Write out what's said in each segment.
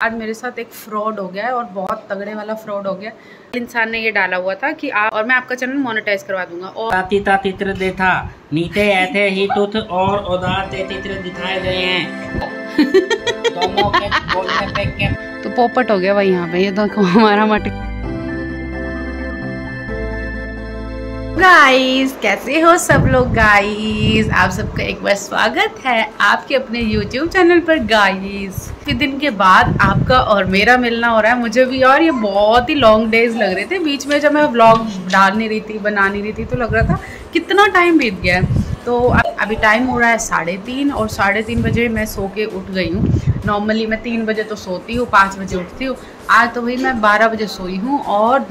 आज मेरे साथ एक फ्रॉड हो गया है और बहुत तगड़े वाला फ्रॉड हो गया। इंसान ने ये डाला हुआ था कि आप और मैं आपका चैनल मोनेटाइज करवा दूंगा। और तातीता चित्र देखा नीचे ऐसे ही तुथ और उदार से चित्र दिखाए गए हैं। दोनों के बोलने पे क्या तो पोपट हो गया भाई यहाँ पे। ये तो हमारा मट। गाइस कैसे हो सब लोग। गाइस आप सबका एक बार स्वागत है आपके अपने YouTube चैनल पर। गाइस काफी दिन के बाद आपका और मेरा मिलना हो रहा है मुझे भी। और ये बहुत ही लॉन्ग डेज लग रहे थे बीच में, जब मैं व्लॉग डाल नहीं रही थी, बना नहीं रही थी, तो लग रहा था कितना टाइम बीत गया है। तो अभी टाइम हो रहा है 3:30 और 3:30 बजे मैं सो के उठ गई हूँ। नॉर्मली मैं 3 बजे तो सोती हूँ, 5 बजे उठती हूँ। आज तो भाई मैं 12 बजे सोई हूँ और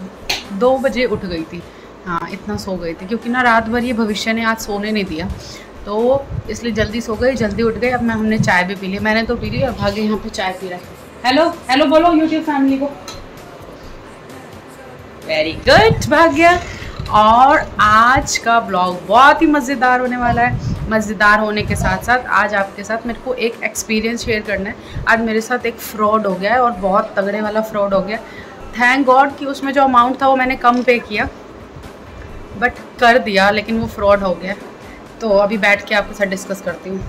2 बजे उठ गई थी। हाँ इतना सो गई थी क्योंकि ना रात भर ये भविष्य ने आज सोने नहीं दिया, तो इसलिए जल्दी सो गई, जल्दी उठ गई। अब मैं हमने चाय भी पी ली, मैंने तो पी ली। अब भागे यहाँ पे चाय पी रहा है। हेलो हेलो बोलो यूट्यूब फैमिली को। वेरी गुड, भाग गया। और आज का ब्लॉग बहुत ही मज़ेदार होने वाला है। मज़ेदार होने के साथ साथ आज आपके साथ मेरे को एक एक्सपीरियंस शेयर करना है। आज मेरे साथ एक फ्रॉड हो गया है और बहुत तगड़े वाला फ्रॉड हो गया। थैंक गॉड कि उसमें जो अमाउंट था वो मैंने कम पे किया, बट कर दिया, लेकिन वो फ्रॉड हो गया। तो अभी बैठ के आपके साथ डिस्कस करती हूँ।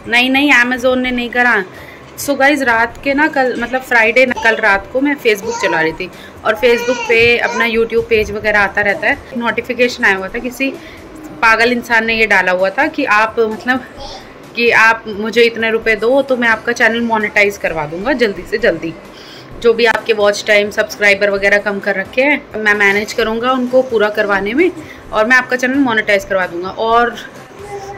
नहीं अमेज़ोन ने नहीं करा। सो गाइज रात के ना कल मतलब फ्राइडे कल रात को मैं फेसबुक चला रही थी और फेसबुक पे अपना यूट्यूब पेज वगैरह आता रहता है। नोटिफिकेशन आया हुआ था, किसी पागल इंसान ने ये डाला हुआ था कि आप मतलब कि आप मुझे इतने रुपए दो तो मैं आपका चैनल मोनेटाइज करवा दूंगा जल्दी से जल्दी। जो भी आपके वॉच टाइम सब्सक्राइबर वगैरह कम कर रखे हैं मैं मैनेज करूँगा उनको पूरा करवाने में, और मैं आपका चैनल मोनेटाइज करवा दूंगा। और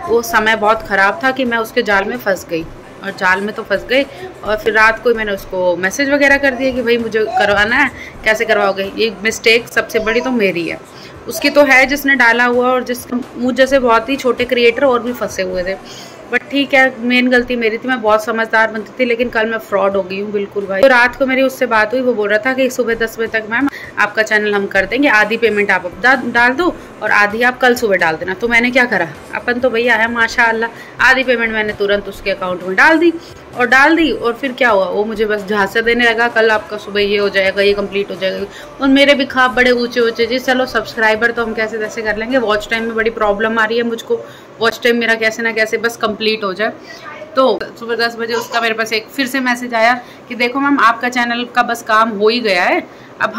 वो समय बहुत ख़राब था कि मैं उसके जाल में फंस गई, और जाल में तो फंस गई। और फिर रात को मैंने उसको मैसेज वगैरह कर दिया कि भाई मुझे करवाना है, कैसे करवाओगे। ये मिस्टेक सबसे बड़ी तो मेरी है, उसकी तो है जिसने डाला हुआ, और जिस मुझ जैसे बहुत ही छोटे क्रिएटर और भी फंसे हुए थे। बट ठीक है, मेन गलती मेरी थी, मैं बहुत समझदार बनती थी, लेकिन कल मैं फ्रॉड हो गई हूँ बिल्कुल भाई। तो रात को मेरी उससे बात हुई, वो बोल रहा था कि सुबह 10 बजे तक मैम आपका चैनल हम कर देंगे, आधी पेमेंट आप डाल दो और आधी आप कल सुबह डाल देना। तो मैंने क्या करा, अपन तो भैया है माशाअल्लाह, आधी पेमेंट मैंने तुरंत उसके अकाउंट में डाल दी। और फिर क्या हुआ, वो मुझे बस झांसे देने लगा, कल आपका सुबह ये हो जाएगा, ये कंप्लीट हो जाएगा। और मेरे भी ख्वाब बड़े ऊंचे जी, चलो सब्सक्राइबर तो हम कैसे तैसे कर लेंगे, वॉच टाइम में बड़ी प्रॉब्लम आ रही है मुझको, वॉच टाइम मेरा कैसे ना कैसे बस कंप्लीट हो जाए। तो सुबह 10 बजे उसका मेरे पास एक फिर से मैसेज आया कि देखो मैम आपका चैनल का बस काम हो ही गया है, अब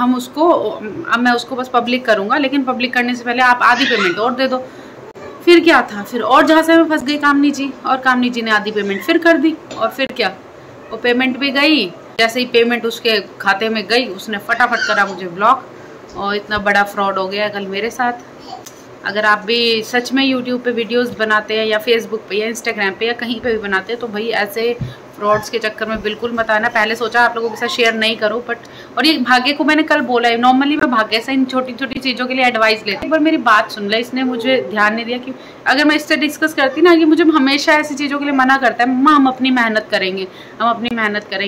मैं उसको बस पब्लिक करूँगा, लेकिन पब्लिक करने से पहले आप आधी पेमेंट और दे दो। फिर क्या था, फिर और जहाँ से मैं फंस गई कामनी जी, और कामनी जी ने आधी पेमेंट फिर कर दी। और फिर क्या, वो पेमेंट भी गई। जैसे ही पेमेंट उसके खाते में गई, उसने फटाफट करा मुझे ब्लॉक। और इतना बड़ा फ्रॉड हो गया कल मेरे साथ। अगर आप भी सच में यूट्यूब पे वीडियोस बनाते हैं या फेसबुक पे या इंस्टाग्राम पे या कहीं पे भी बनाते हैं, तो भाई ऐसे फ्रॉड्स के चक्कर में बिल्कुल मत आना। पहले सोचा आप लोगों के साथ शेयर नहीं करूं, बट और ये भाग्य को मैंने कल बोला है, नॉर्मली मैं भाग्य से इन छोटी छोटी चीज़ों के लिए एडवाइस लेती, पर मेरी बात सुन ले, इसने मुझे ध्यान नहीं दिया कि अगर मैं इससे डिस्कस करती ना, कि मुझे हमेशा ऐसी चीज़ों के लिए मना करता है, मम्मा हम अपनी मेहनत करेंगे,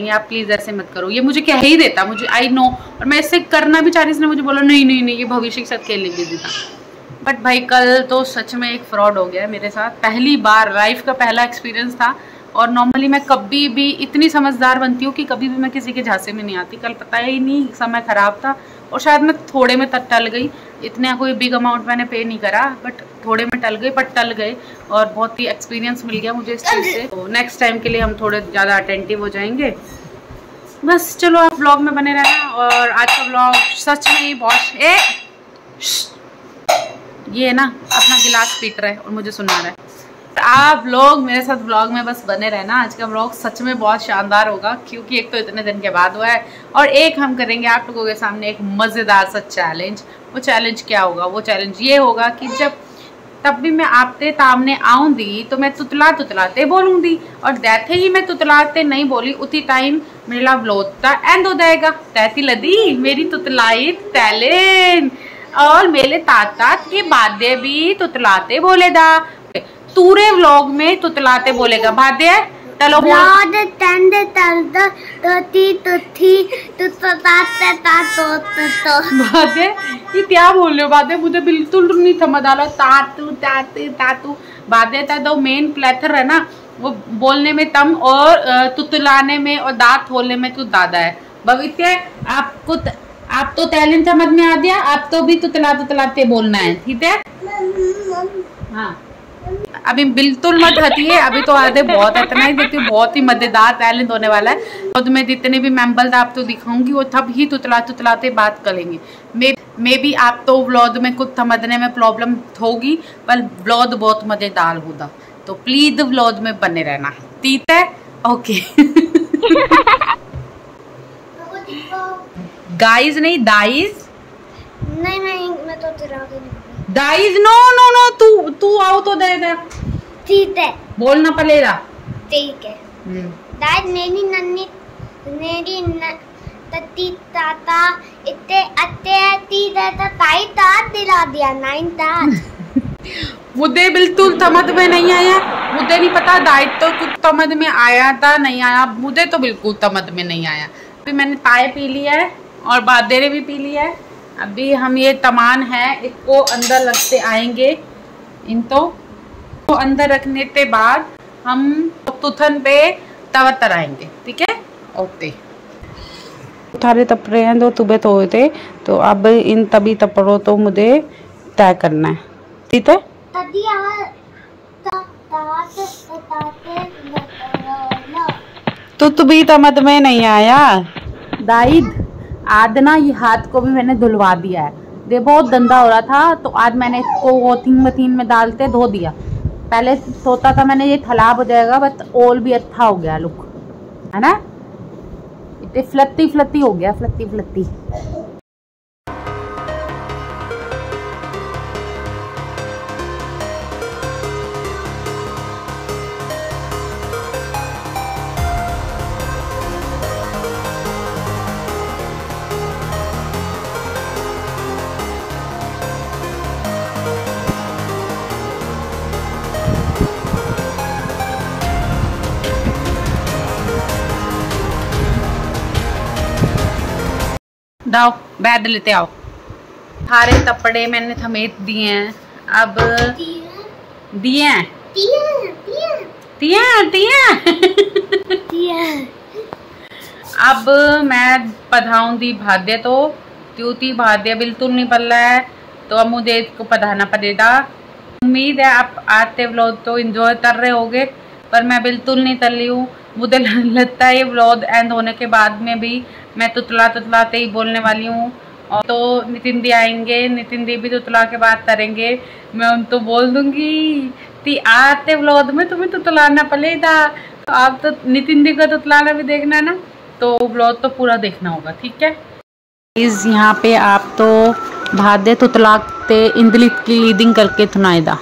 आप प्लीज़ ऐसे मत करो। ये मुझे कह ही देता, मुझे आई नो, और मैं इससे करना भी चाह रही, इसने मुझे बोला नहीं ये भविष्य के साथ खेलने के लिए था। बट भाई कल तो सच में एक फ्रॉड हो गया है मेरे साथ। पहली बार, लाइफ का पहला एक्सपीरियंस था। और नॉर्मली मैं कभी भी इतनी समझदार बनती हूँ कि कभी भी मैं किसी के झांसे में नहीं आती। कल पता ही नहीं, समय ख़राब था और शायद मैं थोड़े में टल गई। इतना कोई बिग अमाउंट मैंने पे नहीं करा, बट थोड़े में टल गई, बट टल गए। और बहुत ही एक्सपीरियंस मिल गया मुझे इस चीज़ से। तो नेक्स्ट टाइम के लिए हम थोड़े ज़्यादा अटेंटिव हो जाएंगे। बस चलो आप ब्लॉग में बने रहना। और आज का ब्लॉग सच में ही बहुत ये ना अपना गिलास पीट रहा है और मुझे सुना रहा है। आप लोग मेरे साथ ब्लॉग में बस बने रहना। आज का ब्लॉग सच में बहुत शानदार होगा, क्योंकि एक तो इतने दिन के बाद हुआ है, और एक हम करेंगे आप लोगों के सामने एक मज़ेदार सा चैलेंज। वो चैलेंज क्या होगा, वो चैलेंज ये होगा कि तब भी मैं आपके सामने आऊँगी तो मैं तुतलाते बोलूँगी, और जैसे ही मैं तुतलाते नहीं बोली उसी टाइम मेरा ब्लॉग का एंड हो जाएगा। तैती लदी मेरी तुतलाई टैलेंट, और मेरे ताता के बादे भी तुतलाते बोलेगा, पूरे व्लॉग में तुतलाते बोलेगा। बादे चलो बादे ये क्या बोल रहे हो बादे, मुझे बिल्कुल नहीं समझ आ रहा। तातू तातू तातू बादे था, दो मेन प्लेथर है ना, वो बोलने में तम और तुतलाने में और दांत खोलने में तू दादा है। भविष्य आप तो टैलेंट समझ में आ गया, आप तो भी तुतलाते बोलना है, ठीक है? हाँ अभी बिल्कुल मत हटिए, अभी तो आधे बहुत इतना ही देती हूँ, बहुत ही मजेदार टैलेंट होने वाला है। और मैं जितने भी मेंबर्स आपको दिखाऊंगी वो तब ही तुतलाते बात करेंगे। मे भी आप तो व्लॉग में कुछ समझने में प्रॉब्लम होगी, पर व्लॉग बहुत मजेदार होगा, तो प्लीज व्लॉग में बने रहना, ठीक है? ओके गाइस नहीं दाइस, नहीं मैं तो तेरा नहीं। दाइस नो तू आओ तो दे दे, ठीक है बोलना पड़ेगा, ठीक है। दाद मेरी नन्नी मेरी तत्ती ताता इतने अत्ते दादा ताई तात दिला दिया 9 तात मुझे बिल्कुल समझ में नहीं आया, मुझे नहीं पता दायित्व तो कुछ समझ में आया था नहीं आया, मुझे तो बिल्कुल समझ में नहीं आया। अभी मैंने चाय पी ली है और बादे ने भी पी ली है। अभी हम ये तमान है इसको अंदर रखते आएंगे, इनको तो अंदर रखने के बाद हम तुथन पे तवा तराएंगे, ठीक है? ओके थारे तपड़े हैं जो सुबह धोए थे, तो अब इन तभी तपड़ों तो मुझे तय करना है, ठीक है? तो भी समझ में नहीं आया दाइद। आज ना ये हाथ को भी मैंने धुलवा दिया है, ये बहुत गंदा हो रहा था, तो आज मैंने इसको वॉशिंग मशीन में डालते धो दिया। पहले सोचा था मैंने ये खराब हो जाएगा, बस ओल भी अच्छा हो गया लुक, है ना? इतने फ्लत्ती हो गया, फ्लत्ती। दाओ बैद लेते आओ, सारे तपड़े मैंने समेट दिए हैं। अब दिए अब मैं पधाऊंगी भाद्य, तो त्योती भाद्य बिल्कुल नहीं पल रहा है, तो अब मुझे इसको पधाना पड़ेगा। उम्मीद है आप आते व्लॉग तो एंजॉय कर रहे होगे, पर मैं बिल्कुल नहीं कर रही हूँ। मुझे लगता है ये व्लॉग एंड होने के बाद में भी मैं तुतलाते ही बोलने वाली हूँ। और तो नितिन दी आएंगे, नितिन दी भी तुतला के बात करेंगे, मैं उनको बोल दूंगी ती आते व्लॉग में तुम्हें तुतलाना पड़ेगा। तो आप तो नितिन दी का तुतलाना भी देखना है ना, तो व्लॉग तो पूरा देखना होगा, ठीक है? इस यहाँ पे आप तो भाद्य तुतलाते इंदली की लीडिंग करके सुनाएगा।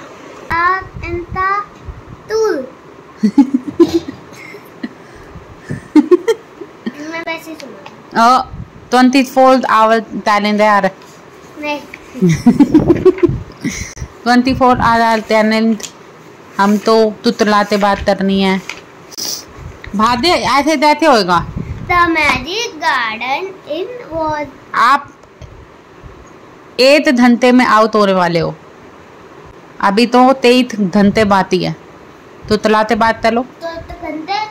मैं वैसे सुना 24 आवर टैलेंट है यार, 24 आवर टैलेंट। हम तो तुतलाते बात करनी है। भाद्य ऐसे जैसे होएगा। The magic garden in was। आप 1 घंटे में आउट होने वाले हो, अभी तो 23 घंटे बाकी है, तुतलाते बात चलो। तो घंटे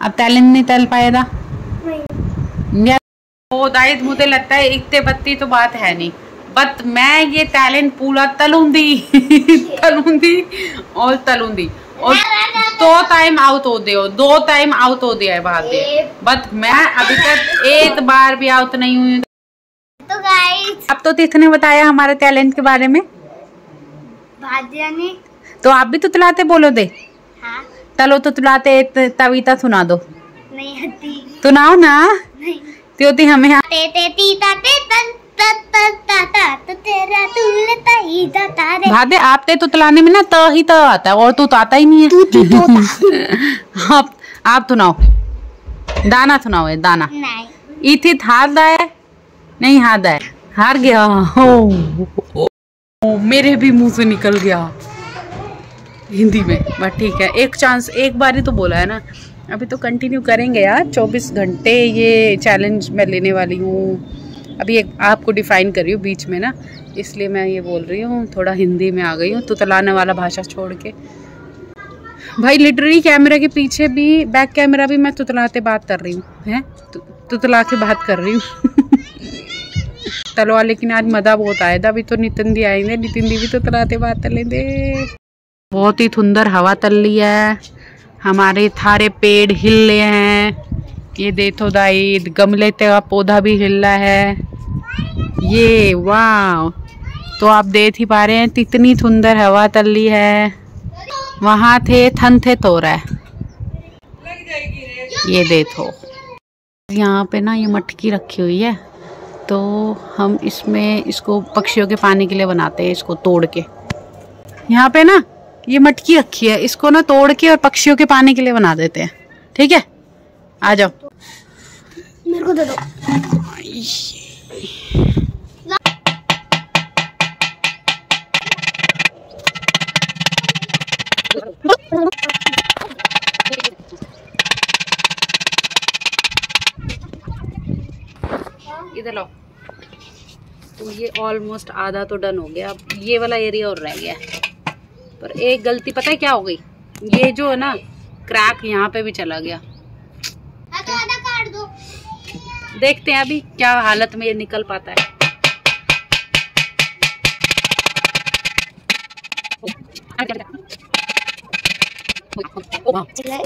अब टैलेंट नहीं चल पाएगा। वो दाइद मुझे लगता है इतने बत्ती तो बात है नहीं, बट मैं ये टैलेंट पूरा तलूंगी और 2 टाइम आउट हो दियो, 2 टाइम आउट हो दिया है भाग्य, बट मैं अभी तक एक बार भी आउट नहीं हुई। तो गाइस अब तो तिथने बताया हमारे टैलेंट के बारे में, भाग्य ने, तो आप भी तुतलाते बोलो दे। हाँ चलो तुतलाते कविता सुना दो। नहीं हती, सुनाओ ना। नहीं त्योती हमें ते तीता ते तन तो तेरा तुलता ही जाता रे। भादे आपते तुतलाने में ना त ही त आता है, और तू तो आता ही नहीं है। आप सुनाओ, दाना सुनाओ, है दाना। नहीं इथी हार है, नहीं हार है, हार गया। ओ, मेरे भी मुंह से निकल गया हिंदी में, बट ठीक है, एक चांस, एक बार ही तो बोला है ना। अभी तो कंटिन्यू करेंगे यार, 24 घंटे ये चैलेंज मैं लेने वाली हूँ। अभी एक आपको डिफाइन कर रही हूँ बीच में ना, इसलिए मैं ये बोल रही हूँ, थोड़ा हिंदी में आ गई हूँ तुतलाने वाला भाषा छोड़ के। भाई लिटरली कैमरा के पीछे भी, बैक कैमरा भी मैं तुतलाते बात कर रही हूँ, हैं तुतला के बात कर रही हूँ। चलो लेकिन आज मजा बहुत आएगा। अभी तो नितिन दी आएंगे, नितिन दी भी तुतलाते बात कर लेंगे। बहुत ही सुंदर हवा चल रही है, हमारे थारे पेड़ हिल रहे हैं। ये देखो दाई गमले का पौधा भी हिल रहा है। ये वाह, तो आप देख ही पा रहे हैं कितनी सुंदर हवा चल रही है। वहाँ थे थन थे तो रहा है, ये देखो। यहाँ पे ना ये मटकी रखी हुई है, तो हम इसमें इसको पक्षियों के पानी के लिए बनाते हैं। इसको तोड़ के यहाँ पे ना ये मटकी रखी है, इसको ना तोड़ के और पक्षियों के पानी के लिए बना देते हैं। ठीक है, आ जाओ, मेरे को दे दो। इधर लो। तो ये ऑलमोस्ट आधा तो डन हो गया, अब ये वाला एरिया और रह गया। पर एक गलती पता है क्या हो गई, ये जो है ना क्रैक यहाँ पे भी चला गया। तो आधा काट दो। देखते हैं अभी क्या हालत में ये निकल पाता है।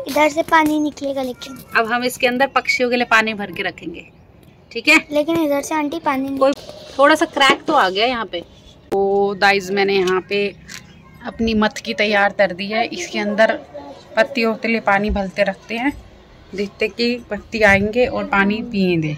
इधर से पानी निकलेगा, लेकिन अब हम इसके अंदर पक्षियों के लिए पानी भर के रखेंगे। ठीक है, लेकिन इधर से आंटी पानी कोई थोड़ा सा क्रैक तो आ गया यहाँ पे। तो गाइस मैंने यहाँ पे अपनी मटकी तैयार कर दी है। इसके अंदर पत्तियों के लिए पानी भरते रखते हैं, देखते कि पत्ती आएंगे और पानी पिएंगे।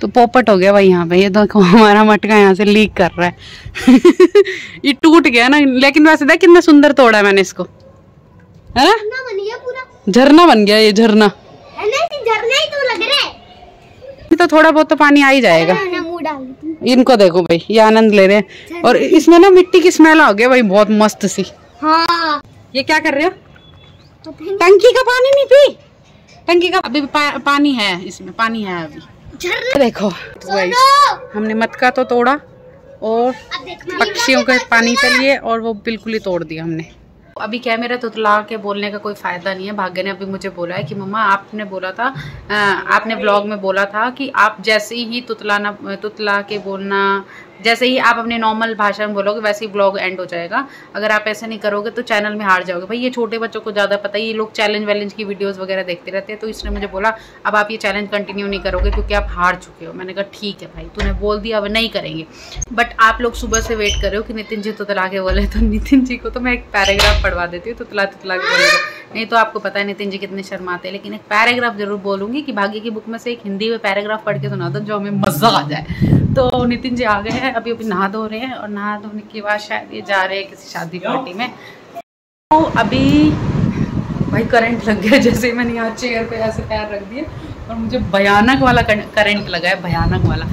तो पोपट हो गया भाई यहाँ पे। ये देखो हमारा मटका यहाँ से लीक कर रहा है। ये टूट गया ना, लेकिन वैसे देख कितना सुंदर तोड़ा है मैंने इसको, है ना? झरना बन गया ये, झरना झरना ही तो लग रहा है। तो थोड़ा बहुत तो पानी आ ही जाएगा। इनको देखो भाई, ये आनंद ले रहे हैं। और इसमें ना मिट्टी की स्मेल आ गया भाई, बहुत मस्त सी। हाँ। ये क्या कर रहे हो? टंकी का पानी नहीं पी, टंकी का अभी पानी है, इसमें पानी है अभी। देखो भाई, हमने मटका तो तोड़ा और पक्षियों के पानी के लिए, और वो बिल्कुल ही तोड़ दिया हमने। अभी कैमरा तुतला के बोलने का कोई फायदा नहीं है। भाग्य ने अभी मुझे बोला है कि मम्मा आपने बोला था, आपने ब्लॉग में बोला था कि आप जैसे ही तुतला के बोलना, जैसे ही आप अपने नॉर्मल भाषा में बोलोगे वैसे ही ब्लॉग एंड हो जाएगा। अगर आप ऐसा नहीं करोगे तो चैनल में हार जाओगे। भाई ये छोटे बच्चों को ज़्यादा पता है, ये लोग चैलेंज की वीडियोस वगैरह देखते रहते हैं। तो इसने मुझे बोला अब आप ये चैलेंज कंटिन्यू नहीं करोगे क्योंकि आप हार चुके हो। मैंने कहा ठीक है भाई, तूने बोल दिया, अब नहीं करेंगे। बट आप लोग सुबह से वेट कर रहे हो कि नितिन जी तुतला के बोले, तो नितिन जी को तो मैं एक पैराग्राफ पढ़वा देती हूँ तुतला के बोलेगा। नहीं तो आपको पता है नितिन जी कितने शर्माते हैं, लेकिन एक पैराग्राफ जरूर बोलूंगी कि भाग्य की बुक में से एक हिंदी में पैराग्राफ पढ़ के सुना दो जो हमें मजा आ जाए। तो नितिन जी आ गए हैं, अभी नहा धो रहे हैं, और नहा धोने के बाद शायद ये जा रहे हैं किसी शादी पार्टी में। तो अभी भाई करंट लग गया, जैसे मैंने यहाँ चेयर पे ऐसे पैर रख दिए और मुझे भयानक वाला करंट लगा है, भयानक वाला।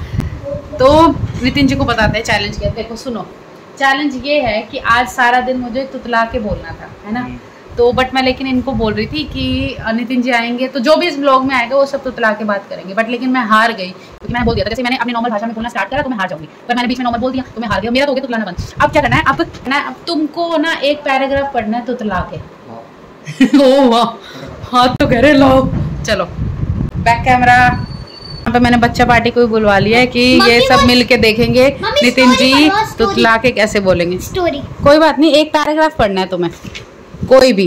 तो नितिन जी को बताते हैं चैलेंज क्या। देखो सुनो, चैलेंज ये है कि आज सारा दिन मुझे तुतला के बोलना था, है ना? तो बट मैं लेकिन इनको बोल रही थी कि नितिन जी आएंगे तो जो भी इस ब्लॉग में आएगा वो सब तुतला के बात करेंगे। बट लेकिन मैं हार गई क्योंकि मैंने बोल दिया था, जैसे मैंने अपनी नॉर्मल भाषा में बोलना स्टार्ट करा तो मैं हार जाऊंगी, पर मैंने बीच में नॉर्मल बोल दिया तो मैं हार गई। मेरा तो हो गया तुतलाना बंद। अब क्या करना है, अब तुमको ना एक पैराग्राफ पढ़ना है तुतला के। ओ वाह, हाथ तो कह रहे लो। चलो बैक कैमरा, यहाँ पे मैंने बच्चा पार्टी को भी बुलवा लिया है कि ये सब मिल के देखेंगे नितिन जी तुतला के कैसे बोलेंगे। स्टोरी कोई बात नहीं, एक पैराग्राफ पढ़ना है तुम्हें, कोई भी।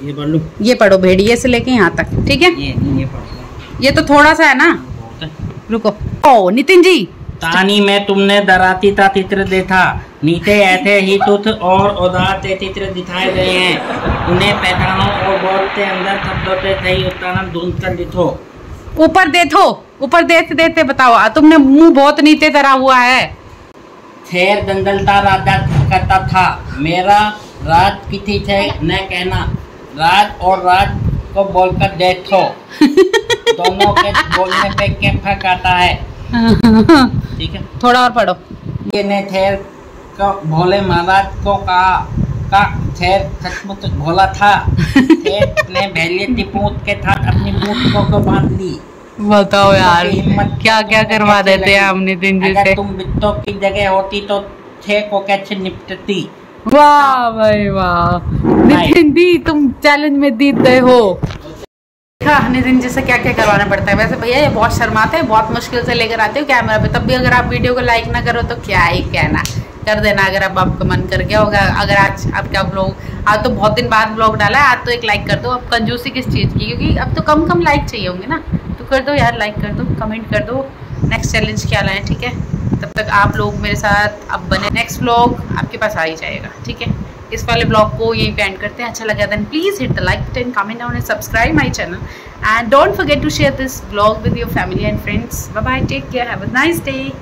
ये पढ़ लूं? ये पढ़ो, भेड़िए से लेके यहाँ तक, ठीक है? ये पढ़। ये तो थोड़ा सा है ना, रुको। ओ नितिन जी, तानी में तुमने दराती ता चित्र देखा, नीचे ऐसे ही तुत और उदार ते चित्र दिखाए गए हैं। उन्हें पहचानो और बोलते अंदर शब्दों से सही उत्तर ढूंढ कर लिखो। ऊपर देखो, ऊपर देते देते बताओ, तुमने मुंह बहुत नीचे तरह हुआ है। शेर दंगलता राजा करता था, मेरा राज किसी से न कहना, राज और राज को बोलकर देखो। दोनों के बोलने पे क्या फर्क आता है? ठीक है, थोड़ा और पढ़ो। ये ने शेर को भोले महाराज को कहा का शेर सचमुच भोला था। एक ने भेलिए टिपूत के साथ अपनी मूठ को बांध ली। बताओ यार, क्या क्या करवा देते हैं हमने दिन अगर से। तुम बिट्टो की जगह होती तो छह को कैसे निपटती। वाह भाई वाह, नितिन दी तुम चैलेंज में जीते हो। हाँ, नितिन जी से क्या क्या करवाना पड़ता है। वैसे भैया ये बहुत शर्माते हैं, बहुत मुश्किल से लेकर आते हो कैमरा पे, तब भी अगर आप वीडियो को लाइक ना करो तो क्या ही कहना, कर देना अगर अब आपका मन कर गया होगा। अगर आज आपका ब्लॉग, आज तो बहुत दिन बाद ब्लॉग डाला है, आज तो एक लाइक कर दो। अब कंजूसी किस चीज़ की, क्योंकि अब तो कम कम लाइक चाहिए होंगे ना, तो कर दो यार, लाइक कर दो, कमेंट कर दो नेक्स्ट चैलेंज क्या लाएं, ठीक है। तब तक आप लोग मेरे साथ अब बने, नेक्स्ट ब्लॉग आपके पास आ ही जाएगा, ठीक है। इस वाले ब्लॉग को यहीं पे एंड करते हैं। अच्छा लगा then please hit the like button, comment down and subscribe my channel and don't forget to share this blog with your family and friends. Bye bye, take care, have a nice day.